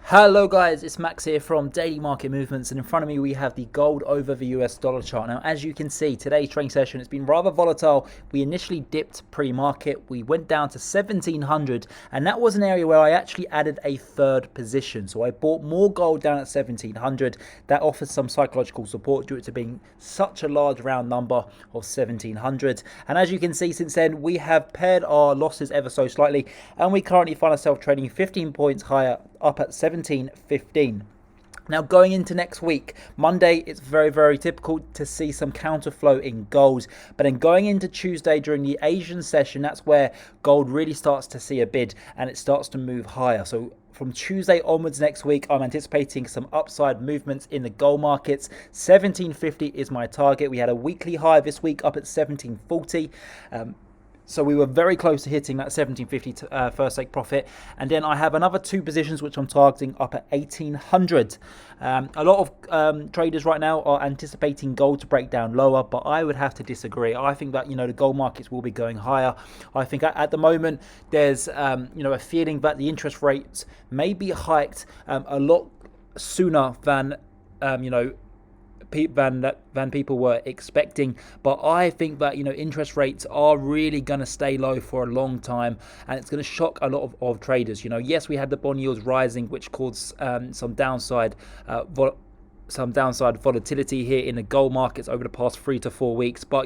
Hello guys, it's Max here from Daily Market Movements, and in front of me we have the gold over the US dollar chart. Now, as you can see, today's trading session has been rather volatile. We initially dipped pre-market, we went down to 1700, and that was an area where I actually added a third position. So I bought more gold down at 1700. That offers some psychological support due to being such a large round number of 1700. And as you can see, since then we have paired our losses ever so slightly, and we currently find ourselves trading 15 points higher, up at 17.15. Now, going into next week, Monday, it's very typical to see some counterflow in gold. But then going into Tuesday during the Asian session, that's where gold really starts to see a bid and it starts to move higher. So from Tuesday onwards next week, I'm anticipating some upside movements in the gold markets. 1750 is my target. We had a weekly high this week up at 1740. So we were very close to hitting that 1750 first take profit. And then I have another two positions which I'm targeting up at 1800. A lot of traders right now are anticipating gold to break down lower, but I would have to disagree. I think that, the gold markets will be going higher. I think at the moment there's, a feeling that the interest rates may be hiked a lot sooner than, than people were expecting. But I think that interest rates are really going to stay low for a long time, and it's going to shock a lot of traders. Yes, we had the bond yields rising, which caused some downside volatility here in the gold markets over the past 3 to 4 weeks, but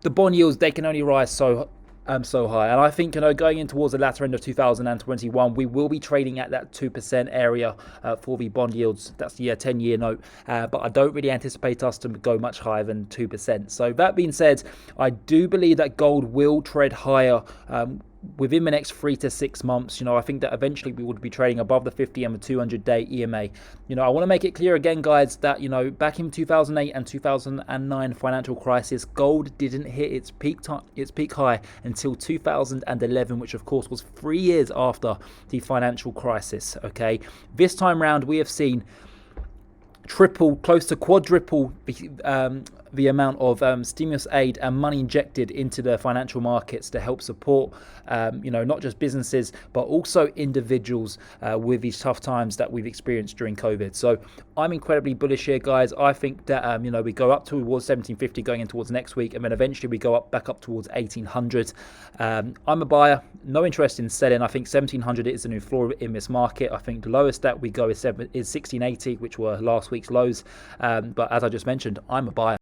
the bond yields, they can only rise so high. And I think, going in towards the latter end of 2021, we will be trading at that 2% area for the bond yields. That's the 10-year note. But I don't really anticipate us to go much higher than 2%. So that being said, I do believe that gold will tread higher within the next 3 to 6 months. I think that eventually we would be trading above the 50 and the 200-day EMA. I want to make it clear again, guys, that back in 2008 and 2009 financial crisis, gold didn't hit its peak high until 2011, which of course was 3 years after the financial crisis. Okay, this time round we have seen triple, close to quadruple the amount of stimulus aid and money injected into the financial markets to help support, not just businesses, but also individuals with these tough times that we've experienced during COVID. So I'm incredibly bullish here, guys. I think that, we go up towards 1750 going in towards next week, and then eventually we go back up towards 1800. I'm a buyer, no interest in selling. I think 1700 is the new floor in this market. I think the lowest that we go is 1680, which were last week's lows. But as I just mentioned, I'm a buyer.